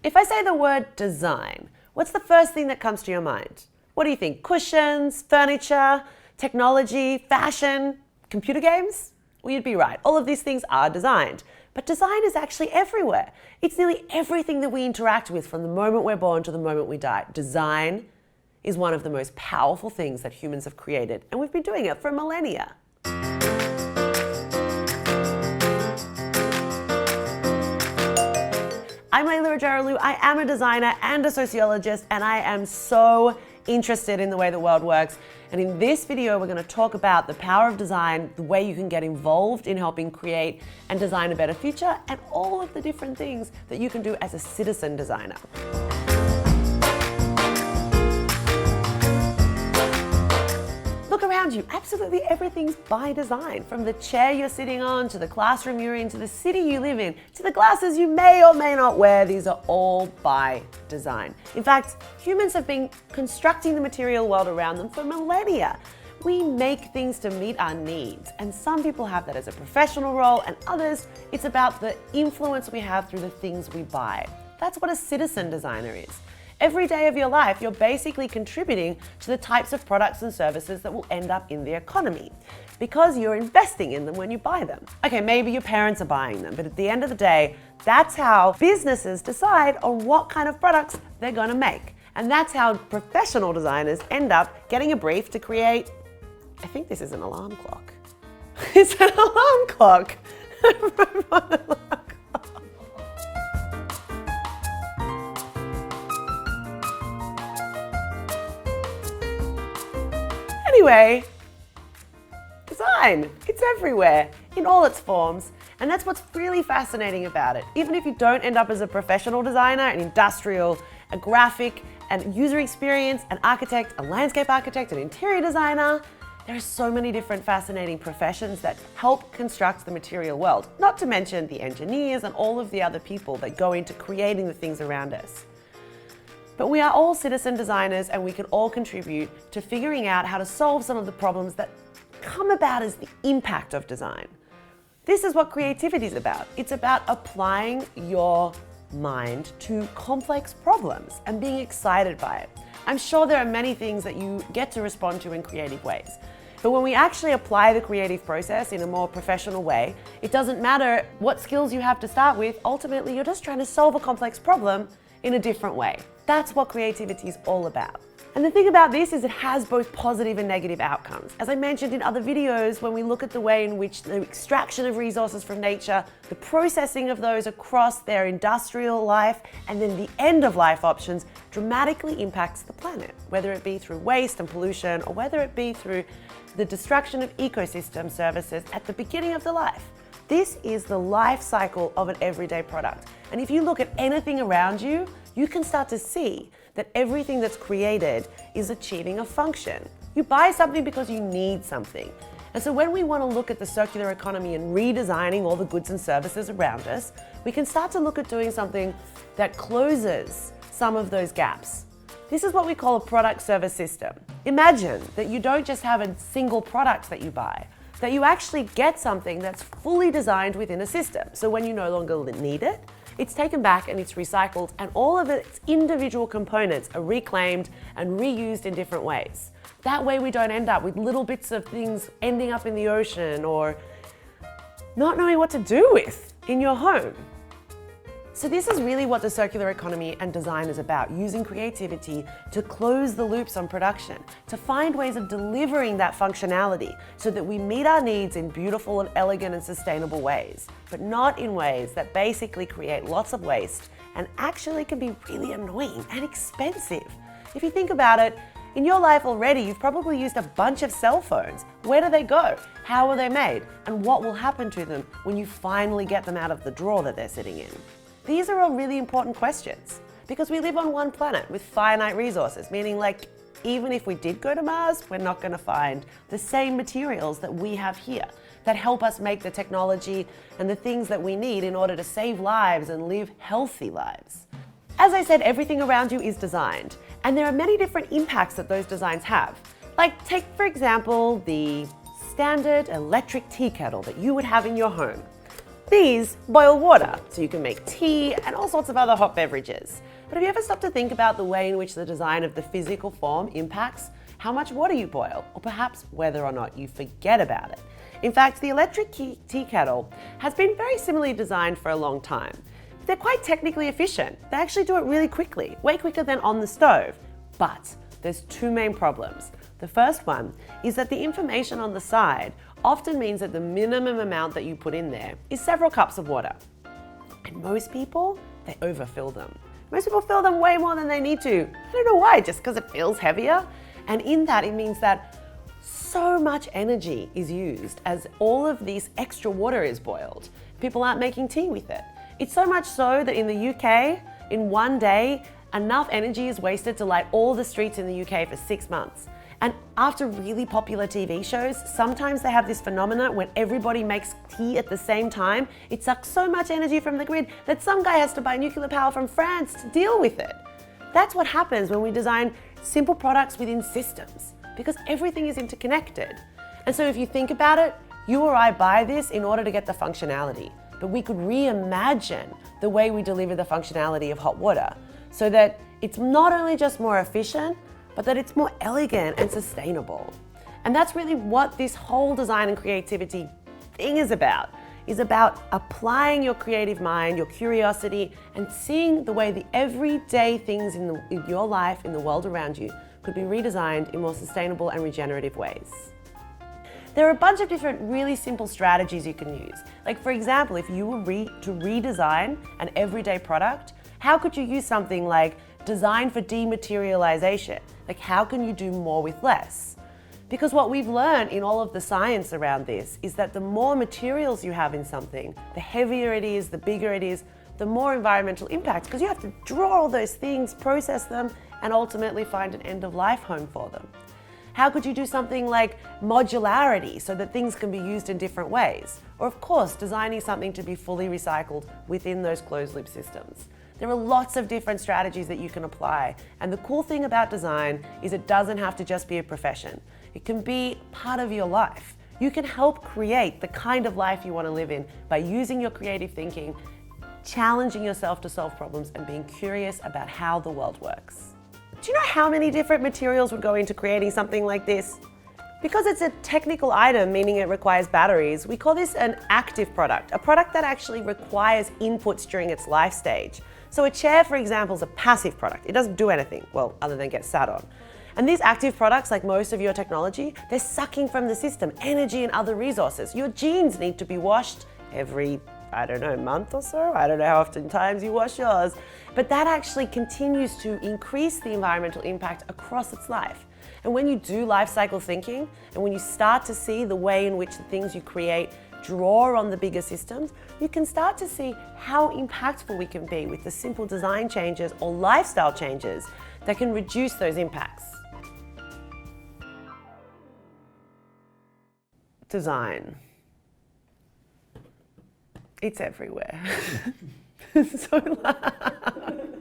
If I say the word design, what's the first thing that comes to your mind? What do you think? Cushions, furniture, technology, fashion, computer games? Well, you'd be right. All of these things are designed. But design is actually everywhere. It's nearly everything that we interact with from the moment we're born to the moment we die. Design is one of the most powerful things that humans have created, and we've been doing it for millennia. I'm Layla Rogeralu. I am a designer and a sociologist, and I am so interested in the way the world works. And in this video, we're going to talk about the power of design, the way you can get involved in helping create and design a better future, and all of the different things that you can do as a citizen designer. Look around you, absolutely everything's by design. From the chair you're sitting on, to the classroom you're in, to the city you live in, to the glasses you may or may not wear, these are all by design. In fact, humans have been constructing the material world around them for millennia. We make things to meet our needs, and some people have that as a professional role, and others, it's about the influence we have through the things we buy. That's what a citizen designer is. Every day of your life, you're basically contributing to the types of products and services that will end up in the economy because you're investing in them when you buy them. Okay, maybe your parents are buying them, but at the end of the day, that's how businesses decide on what kind of products they're going to make. And that's how professional designers end up getting a brief to create, I think this is an alarm clock. It's an alarm clock. Anyway, design, it's everywhere, in all its forms, and that's what's really fascinating about it. Even if you don't end up as a professional designer, an industrial, a graphic, and user experience, an architect, a landscape architect, an interior designer, there are so many different fascinating professions that help construct the material world, not to mention the engineers and all of the other people that go into creating the things around us. But we are all citizen designers, and we can all contribute to figuring out how to solve some of the problems that come about as the impact of design. This is what creativity is about. It's about applying your mind to complex problems and being excited by it. I'm sure there are many things that you get to respond to in creative ways. But when we actually apply the creative process in a more professional way, it doesn't matter what skills you have to start with. Ultimately, you're just trying to solve a complex problem in a different way. That's what creativity is all about. And the thing about this is it has both positive and negative outcomes. As I mentioned in other videos, when we look at the way in which the extraction of resources from nature, the processing of those across their industrial life, and then the end of life options dramatically impacts the planet, whether it be through waste and pollution, or whether it be through the destruction of ecosystem services at the beginning of the life. This is the life cycle of an everyday product. And if you look at anything around you, you can start to see that everything that's created is achieving a function. You buy something because you need something. And so when we want to look at the circular economy and redesigning all the goods and services around us, we can start to look at doing something that closes some of those gaps. This is what we call a product service system. Imagine that you don't just have a single product that you buy, that you actually get something that's fully designed within a system. So when you no longer need it, it's taken back and it's recycled, and all of its individual components are reclaimed and reused in different ways. That way we don't end up with little bits of things ending up in the ocean or not knowing what to do with in your home. So this is really what the circular economy and design is about, using creativity to close the loops on production, to find ways of delivering that functionality so that we meet our needs in beautiful and elegant and sustainable ways, but not in ways that basically create lots of waste and actually can be really annoying and expensive. If you think about it, in your life already, you've probably used a bunch of cell phones. Where do they go? How are they made? And what will happen to them when you finally get them out of the drawer that they're sitting in? These are all really important questions because we live on one planet with finite resources, meaning like even if we did go to Mars, we're not going to find the same materials that we have here that help us make the technology and the things that we need in order to save lives and live healthy lives. As I said, everything around you is designed, and there are many different impacts that those designs have. Like take, for example, the standard electric tea kettle that you would have in your home. These boil water, so you can make tea and all sorts of other hot beverages. But have you ever stopped to think about the way in which the design of the physical form impacts how much water you boil, or perhaps whether or not you forget about it? In fact, the electric tea kettle has been very similarly designed for a long time. They're quite technically efficient. They actually do it really quickly, way quicker than on the stove. But there's two main problems. The first one is that the information on the side often means that the minimum amount that you put in there is several cups of water. And most people, they overfill them. Most people fill them way more than they need to. I don't know why, just because it feels heavier. And in that, it means that so much energy is used as all of this extra water is boiled. People aren't making tea with it. It's so much so that in the UK, in one day, enough energy is wasted to light all the streets in the UK for 6 months. And after really popular TV shows, sometimes they have this phenomenon when everybody makes tea at the same time. It sucks so much energy from the grid that some guy has to buy nuclear power from France to deal with it. That's what happens when we design simple products within systems, because everything is interconnected. And so if you think about it, you or I buy this in order to get the functionality. But we could reimagine the way we deliver the functionality of hot water so that it's not only just more efficient, but that it's more elegant and sustainable. And that's really what this whole design and creativity thing is about applying your creative mind, your curiosity, and seeing the way the everyday things in your life, in the world around you, could be redesigned in more sustainable and regenerative ways. There are a bunch of different really simple strategies you can use. Like for example, if you were to redesign an everyday product, how could you use something like design for dematerialization? Like how can you do more with less? Because what we've learned in all of the science around this is that the more materials you have in something, the heavier it is, the bigger it is, the more environmental impact, because you have to draw all those things, process them, and ultimately find an end-of-life home for them. How could you do something like modularity so that things can be used in different ways? Or of course, designing something to be fully recycled within those closed-loop systems. There are lots of different strategies that you can apply. And the cool thing about design is it doesn't have to just be a profession. It can be part of your life. You can help create the kind of life you want to live in by using your creative thinking, challenging yourself to solve problems, and being curious about how the world works. Do you know how many different materials would go into creating something like this? Because it's a technical item, meaning it requires batteries, we call this an active product, a product that actually requires inputs during its life stage. So a chair, for example, is a passive product. It doesn't do anything, well, other than get sat on. And these active products, like most of your technology, they're sucking from the system energy and other resources. Your jeans need to be washed every, I don't know, month or so. I don't know how often times you wash yours. But that actually continues to increase the environmental impact across its life. And when you do life cycle thinking, and when you start to see the way in which the things you create draw on the bigger systems, you can start to see how impactful we can be with the simple design changes or lifestyle changes that can reduce those impacts. Design. It's everywhere. So loud.